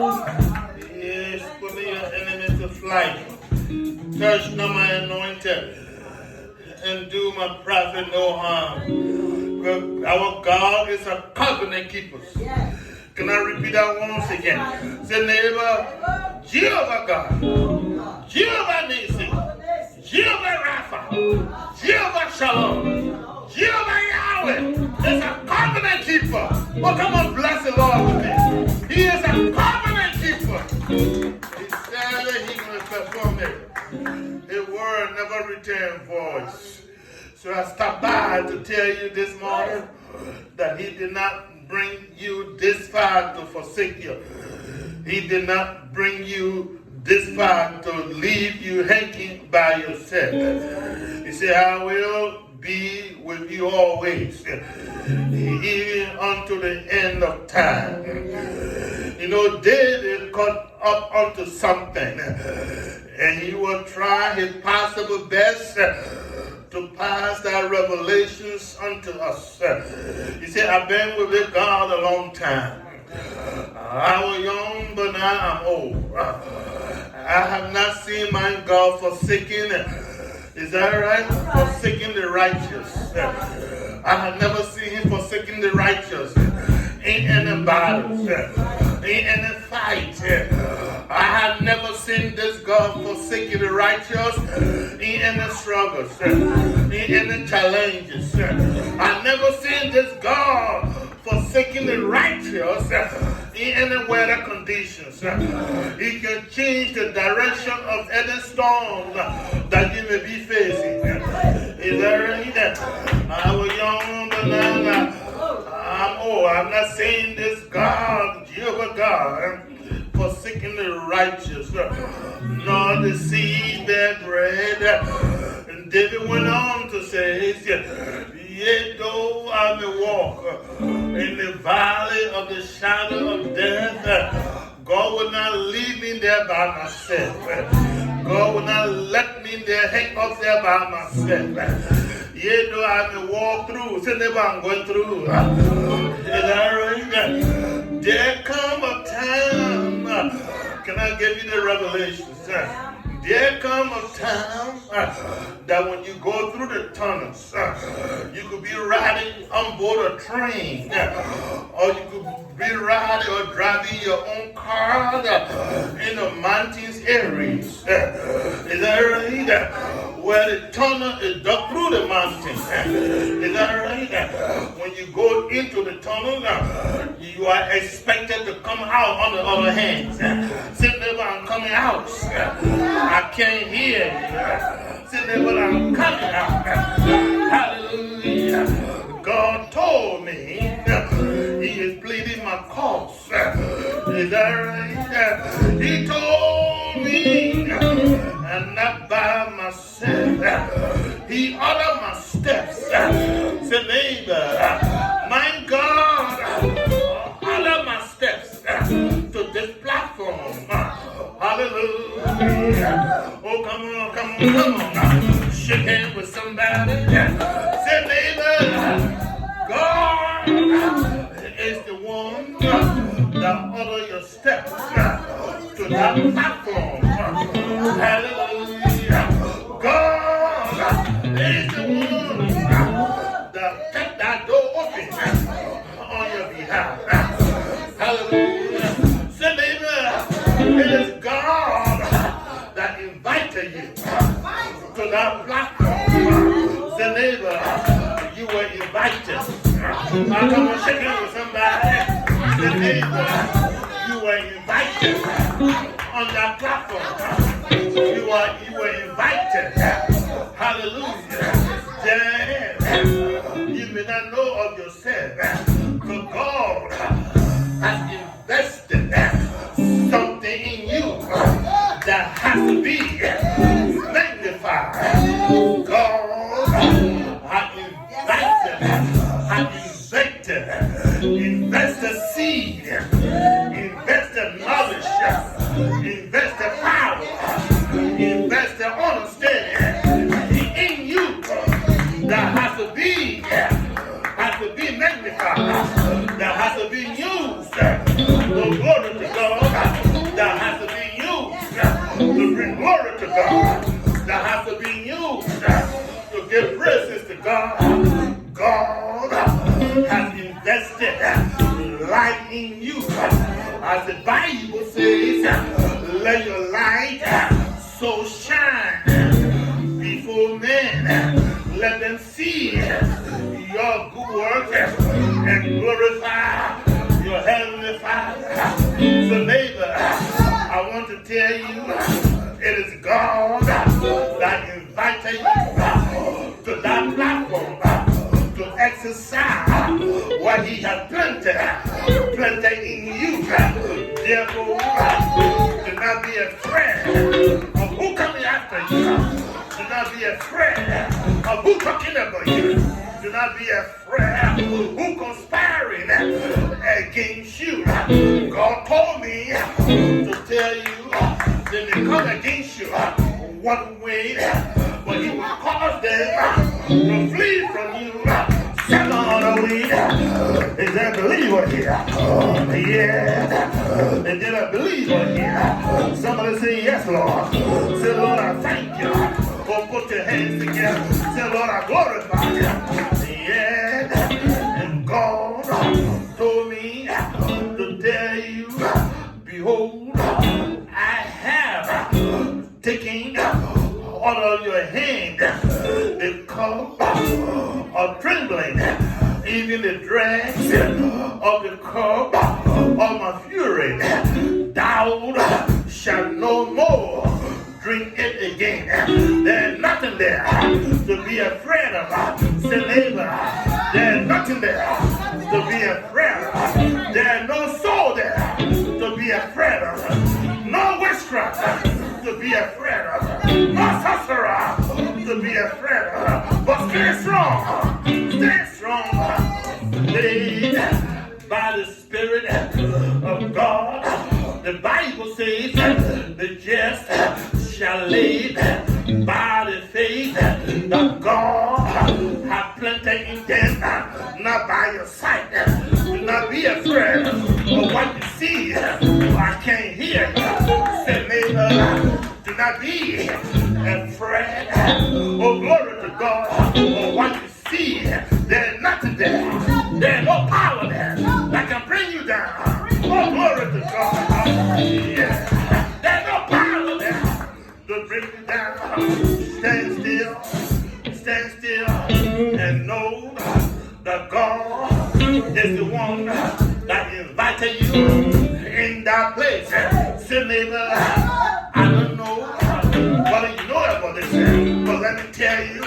Yes, put your enemy to flight. Touch not my anointed and do my prophet no harm. Our God is a covenant keeper. Can I repeat that once again? Say, neighbor, Jehovah God, Jehovah Nisi, Jehovah Rapha, Jehovah Shalom, Jehovah Yahweh is a covenant keeper. Oh, come on, bless the Lord with me. He is a covenant keeper. He said that he's going to perform it. His word never returns void. So I stopped by to tell you this morning that he did not bring you this far to forsake you. He did not bring you this far to leave you hanging by yourself. He said, I will be with you always, even unto the end of time. You know, David got up onto something, and he will try his possible best to pass that revelations unto us. He said, I've been with God a long time. I was young, but now I'm old. I have not seen my God forsaken. Is that right? Forsaking the righteous. I have never seen him forsaking the righteous. In any battles, in any fight. I have never seen this God forsaking the righteous in any struggles, in any challenges. I've never seen this God forsaking the righteous in any weather conditions. He can change the direction of any storm that you may be facing. Is that right? I was young, but now I'm old. I'm not saying this God, Jehovah God, forsaking the righteous, nor the seed their bread. And David went on to say, yet though I may walk in the valley of the shadow of death, God will not leave me there by myself. God will not let me there, hang up there by myself. Yet though I may walk through, say never I'm going through. Is that right? There come a time, can I give you the revelation, sir? There come a time that when you go through the tunnels, you could be riding on board a train, or you could be riding or driving your own car in the mountains areas. Is that right? Where the tunnel is dug through the mountain. Is that right? When you go into the tunnel, you are expected to come out on the other hand. Say, neighbor, I'm coming out. I can't hear you. Say, neighbor, I'm coming out. Hallelujah. God told me he is pleading my cause. Is that right? He told me, and not by myself. He ordered my steps. Say, neighbor, my God, order my steps to this platform. Hallelujah. Oh, come on, come on, come on. Shake hands with somebody. Say, neighbor, God is the one that order your steps to that platform. Hallelujah. God is the one that kept that door open on your behalf. Hallelujah. Say, neighbor, it is God that invited you to that platform. Say, neighbor, you were invited. Now come on, shake it with somebody. Say, neighbor, you were invited on that platform. You were invited. Hallelujah. Yeah. You may not know of yourself, but God has invested something in you that has to be magnified. God has invested seed, invested knowledge, invested power, invested understanding in you that has to be magnified, that has to be used. The glory to God. As the Bible says, let your light so shine before men. Let them see your good works and glorify your heavenly Father. So neighbor, I want to tell you, it is God that invited you to that platform to exercise what He has planted in you. Therefore, do not be afraid of who coming after you. Do not be afraid of who talking about you. Do not be afraid of who conspiring against you. God told me to tell you that they come against you one way, but He will cause them to flee from you seven other ways. Is there a believer here? Yes. Is there a believer here? Somebody say yes, Lord. Say, Lord, I thank you. Go put your hands together. Say, Lord, I glorify you. Yes. And God told me to tell you, behold, I have taken out of your hand the cup of trembling, even the dregs of the cup of my fury. Thou shalt no more drink it again. There's nothing there to be afraid of. Say, neighbor, there's nothing there to be afraid of. There's no soul there to be afraid of. No witchcraft to be afraid of. No sorcerer to be afraid of. But stay strong. Stay strong. Led by the Spirit of God. The Bible says the just shall live by the faith that God has planted in them, not by your sight. Do not be afraid of what you see. I can't hear you. Say, neighbor, do not be afraid. Oh, glory to God. Of what you see. There's nothing there. There's no power there that can bring you down. Oh, glory to God. Yeah. There's no power there to bring you down. Stand still, and know that God is the one that invited you in that place. Say, neighbor, I don't know whether you know about this, but let me tell you,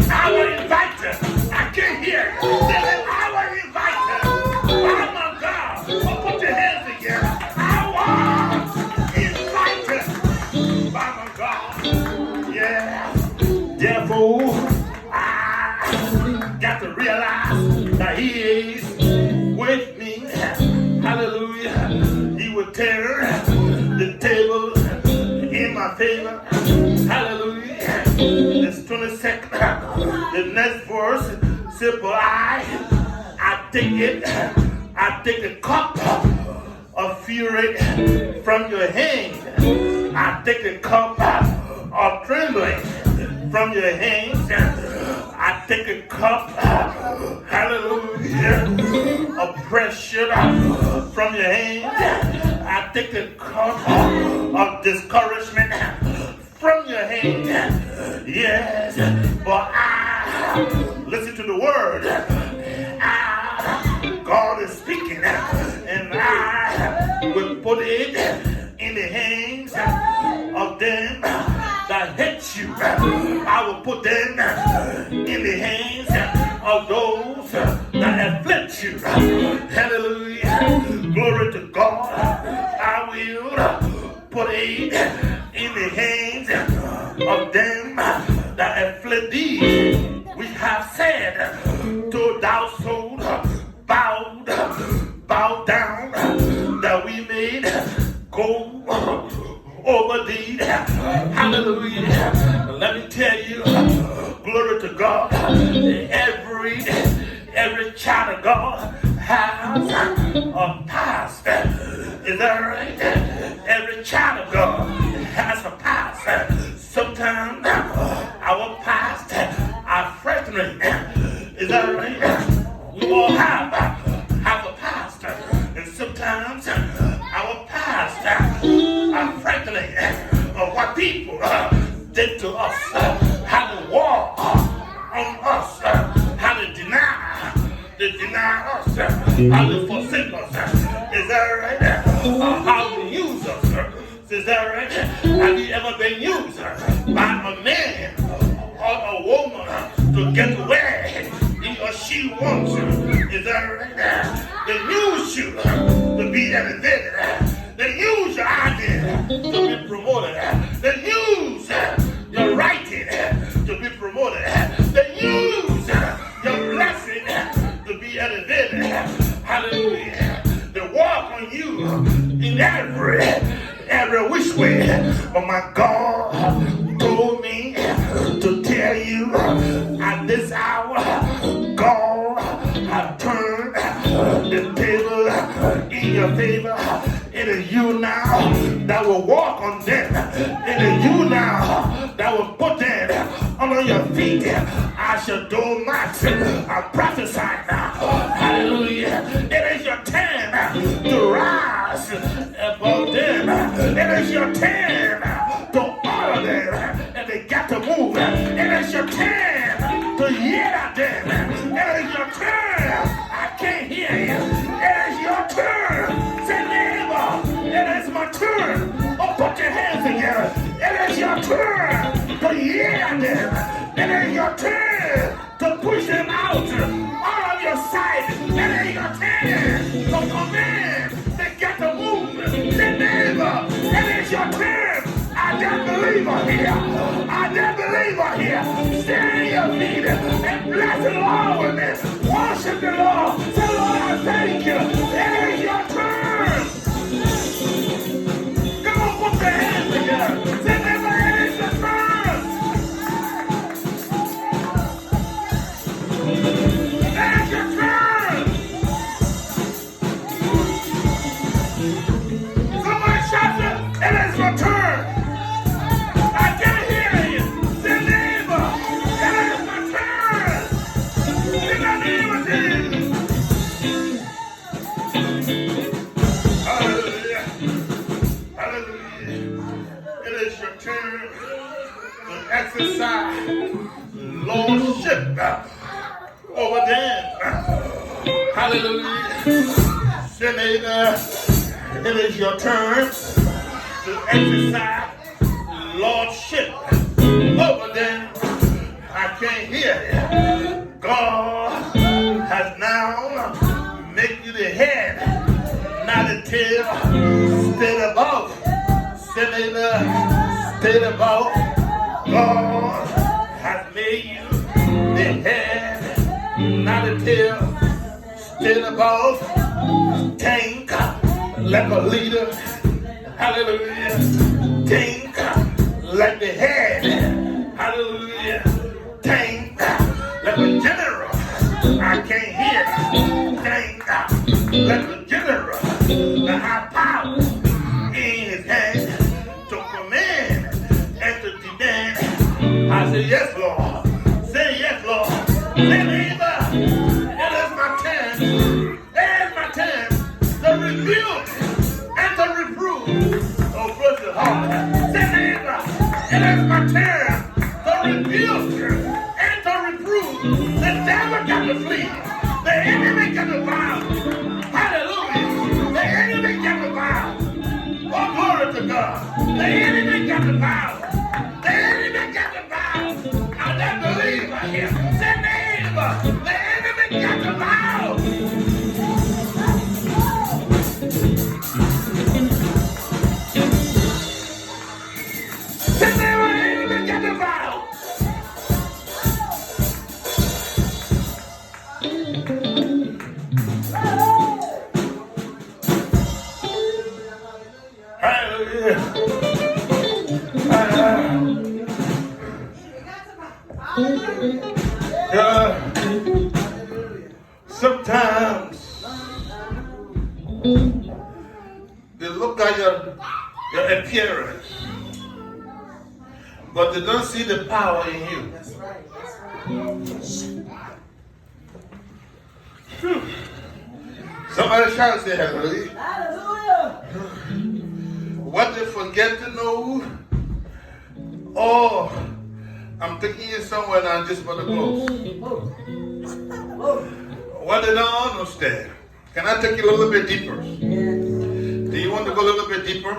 I was invited. I can't hear you. Say, I was invited. Oh my God. Oh, put your hands together. I was invited by my God. Yeah. Therefore, I got to realize that He is with me. Hallelujah. He will tear the table in my favor. Hallelujah. This 22nd, the next verse, simple I take the cup of fury from your hand. I take the cup of trembling from your hands. I take a cup, hallelujah, of pressure from your hands. I take a cup of discouragement from your hands. Yes, but I listen to the word. God is speaking, and I will put it in the hands of them that hate you. I will put them in the hands of those that afflict you. Hallelujah. Glory to God. I will put it in the hands of them that afflict thee. We have said to thou soul, bow down, that we may go over thee. Hallelujah. Let me tell you, glory to God, every child of God has a past. Is that right? Every child of God has a past. Sometimes our past are frightening. Is that right? We all have a past. And sometimes our past how to forsake us. Is that right? How to use us. Is that right? Have you ever been used by a man or a woman to get where he or she wants you? Is that right? They use you to be elevated. They use your idea to be promoted. They use your writing to be promoted. They use your blessing to be elevated. Hallelujah. They walk on you in every which way. But my God told me to tell you at this hour, God has turned the table in your favor. It is you now that will walk on them. It is you now that will put them under your feet. I shall do not. I prophesy now. Hallelujah. It is your turn to rise above them. It is your turn to honor them. And they got to move. It is your turn to yell at them. It is your turn. I can't hear you. It is your turn. Say neighbor, it is my turn. Oh, put your hands together. It is your turn to yell at them. It is your turn to push them out all of your sight. It is your turn to command. They got to move. Say neighbor, it is your turn. I don't believe her here. I don't believe her here. Stand your feet and bless the Lord with me. Worship the Lord. Say, Lord, I thank you. It is your turn. Come on, put your hands together. Say, neighbor, it is your turn. It is your turn. Somebody shout it. It is your turn. Exercise lordship over them. Hallelujah. Senator, it is your turn to exercise lordship over them. I can't hear you. God has now made you the head, not the tail. Stay above. Senator, stay above. God has made you the head, not the tail. Still above, think like a leader. Hallelujah. Think like the head. Hallelujah. Think like a general. I can't hear. Think like a general. The high power in his hand to command and to demand. I say, yes, Lord. Say, yes, Lord. Say, neighbor, it is my turn. It is my turn to rebuke and to reprove. Oh, bless your heart. Say, neighbor, it is my turn to rebuke and to reprove. The devil got to flee. The enemy got to bow. Hallelujah. The enemy got to bow. Oh, glory to God. The enemy got to bow. The enemy got to bow. I don't believe I hear. Say, neighbor, the enemy got to bow. Say, neighbor, the enemy got to bow. Hallelujah. Sometimes they look at your appearance, but they don't see the power in you. That's right. Somebody shout and say hallelujah. Hallelujah. What they forget to know, oh, I'm taking you somewhere now just for the close. What they don't understand Can I take you a little bit deeper? Do you want to go a little bit deeper?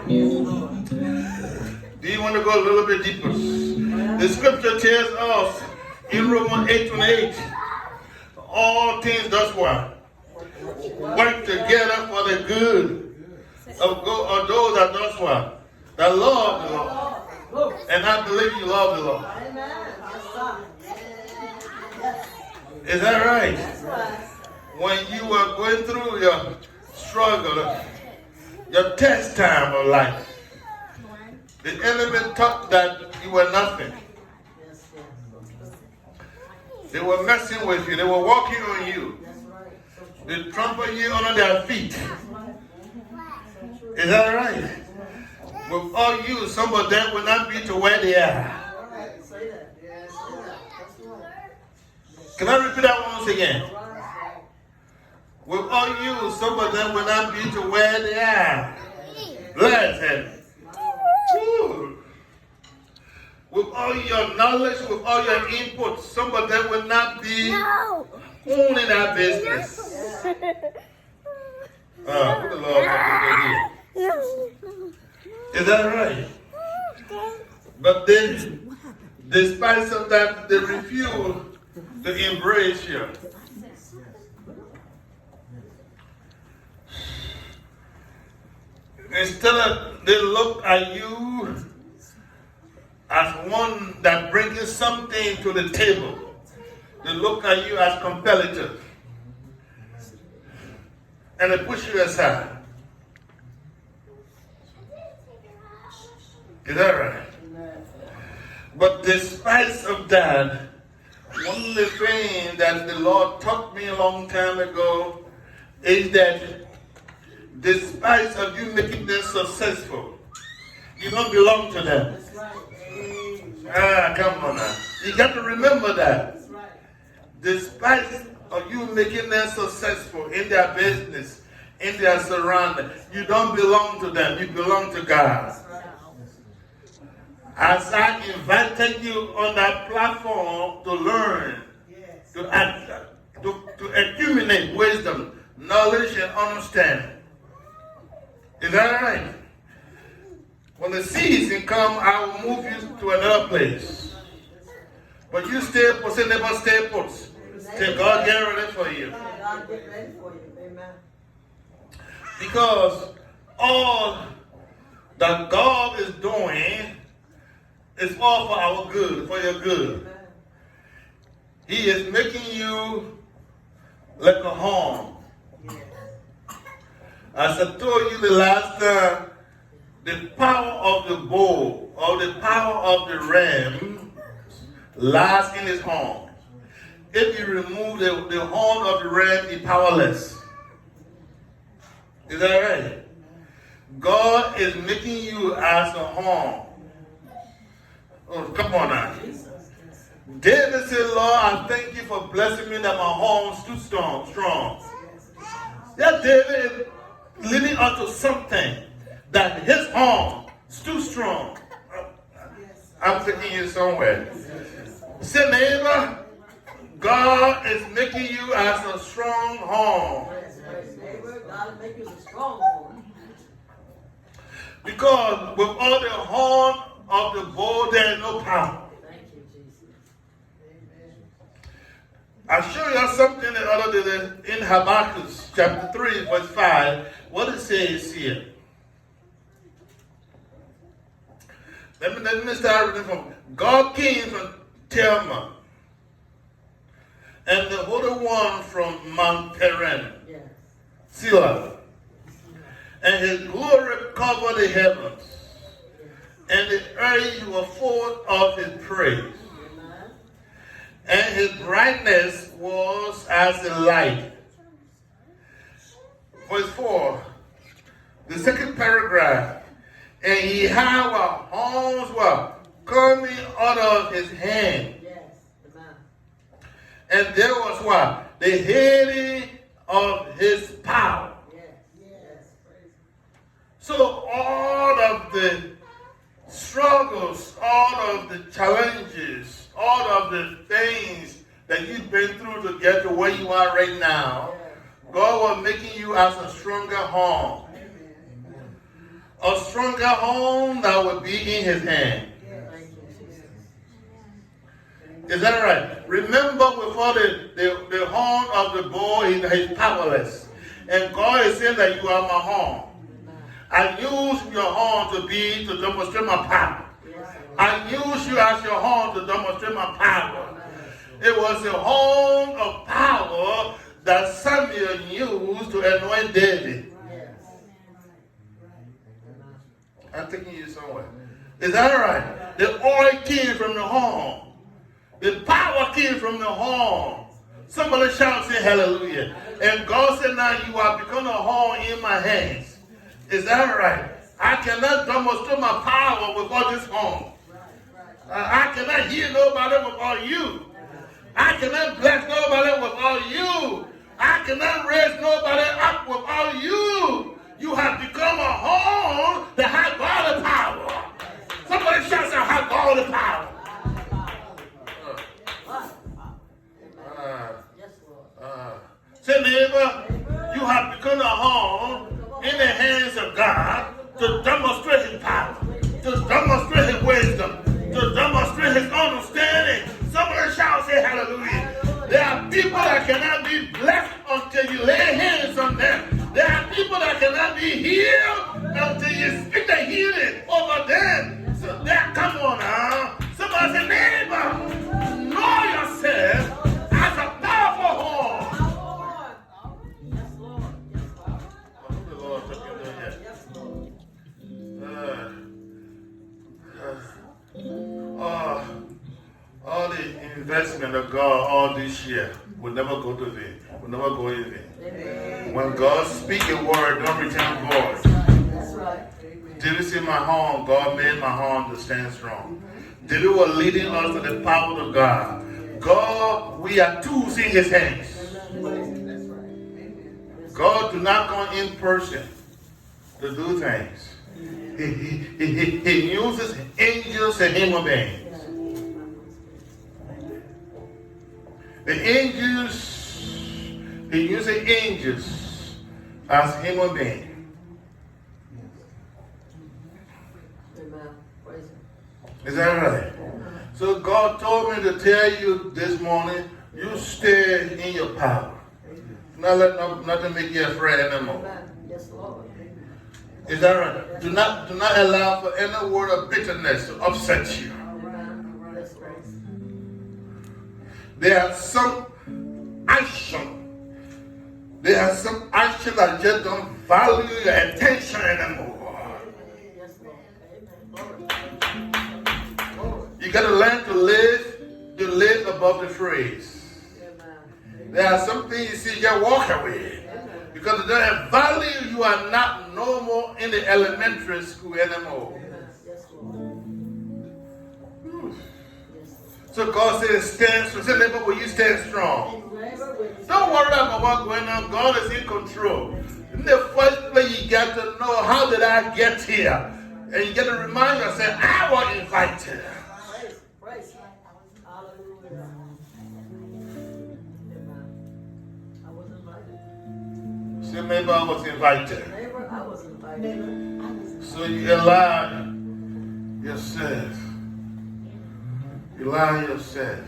Do you want to go a little bit deeper? The scripture tells us in Romans 8:28, all things thus what? Work together for the good of those that does what? That love the Lord. And I believe you love the Lord. Is that right? When you were going through your struggle, your test time of life, the enemy thought that you were nothing. They were messing with you. They were walking on you. They trample you under their feet. Is that right? With all you, some of them will not be to where they are. Can I repeat that once again? With all you, some of them will not be to where they are. Bless him. With all your knowledge, with all your input, some of them will not be owning that business. Put the Lord up here. Is that right? But then, despite of that, they refuse to embrace you. Instead of they look at you as one that brings something to the table, they look at you as competitive. And they push you aside. Is that right? But despite of that, one of the things that the Lord taught me a long time ago is that despite of you making them successful, you don't belong to them. Come on now. You got to remember that. Despite of you making them successful in their business, in their surroundings, you don't belong to them. You belong to God. As I invited you on that platform to learn, to accumulate wisdom, knowledge, and understanding. Is that right? When the season comes, I will move you to another place. But you stay put, say never stay put. Till God get ready for you. God get ready for you. Amen. Because all that God is doing is all for our good, for your good. He is making you like a home. As I told you the last time, the power of the bull or the power of the ram lies in his horn. If you remove the horn of the ram, it's powerless. Is that right? God is making you as a horn. Oh, come on now. David said, Lord, I thank you for blessing me that my horn stood strong. That David is leading us to something that his horn stood strong. I'm taking you somewhere. Say, neighbor, God is making you as a strong horn. God make you a strong horn. Because with all the horn of the bull, there is no power. Thank you, Jesus. Amen. I'll show you something the other day in Habakkuk chapter 3, verse 5. What it says here. Let me start reading from God came from Telma, and the Holy One from Mount Paran, Selah, and his glory covered the heavens, and the earth was full of his praise, and his brightness was as the light. Verse 4, the second paragraph, and he had what horns were coming out of his hand. Yes. And there was what? The healing of his power. Yes. Yes. So all of the struggles, all of the challenges, all of the things that you've been through to get to where you are right now, God was making you as a stronger home. A stronger home that will be in his hand. Is that right? Remember before the horn of the bull is powerless. And God is saying that you are my horn. I use your horn to demonstrate my power. I use you as your horn to demonstrate my power. It was the horn of power that Samuel used to anoint David. I'm taking you somewhere. Is that right? The oil came from the horn. The power came from the horn. Somebody shout, say hallelujah. And God said, now you have become a horn in my hands. Is that right? I cannot demonstrate my power without this horn. I cannot heal nobody without you. I cannot bless nobody without you. I cannot raise nobody up without you. You have become a horn that has all the power. Somebody shouts out, have all the power. Say, neighbor, you have become a horn in the hands of God to demonstrate his power, to demonstrate his wisdom, to demonstrate his understanding. Somebody shout, say hallelujah. There are people that cannot be blessed until you lay hands on them. There are people that cannot be healed until you speak the healing over them. So there, come on now. Somebody say, neighbor, know yourself as a powerful horn. Yes, Lord. Yes, Lord. The Lord took you there. Yes, Lord. All the investment of God all this year will never go to vain. Will never go in vain. Amen. When God speaks a word, don't return void. That's right. David said, my horn, God made my horn to stand strong. David was leading us to the power of God. God, we are tools in his hands. God do not come in person to do things. He uses angels and human beings. The angels, he uses angels as human beings. Is that right? So God told me to tell you this morning, you stay in your power. Not let nothing make you afraid anymore. Yes, Lord. Is that right? Do not allow for any word of bitterness to upset you. There are some action. There are some action that just don't value your attention anymore. You got to learn to live above the phrase. There are some things you see, you walk away. Because they don't have value, you are not no more in the elementary school anymore. So God says, stand strong. Say, neighbor, will you stand strong? Don't worry about what's going on. God is in control. In the first place, you got to know, how did I get here? And you got to remind yourself, I was invited. Praise. Hallelujah. I was invited. Say, neighbor, I was invited. Neighbor, I was invited. So you allow yourself. Allow yourself.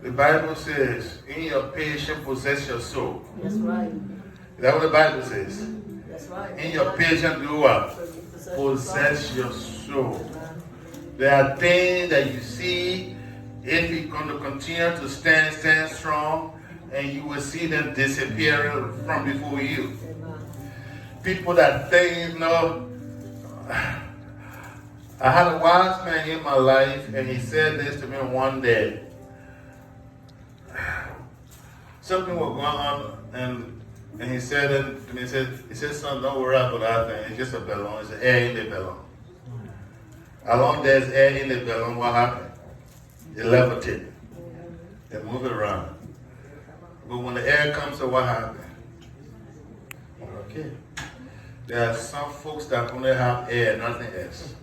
The Bible says, in your patience possess your soul. That's right. Is that what the Bible says? That's right. In your patience do what? Possess your soul. There are things that you see, if you're going to continue to stand strong, and you will see them disappear from before you. People that think, no. I had a wise man in my life, and he said this to me one day. Something was going on, and he said it to me. He said, son, don't worry about that thing. It's just a balloon. It's air in the balloon. As long as there's air in the balloon, what happened? It levitated. It moved around. But when the air comes, so what happened? Okay. There are some folks that only have air, nothing else.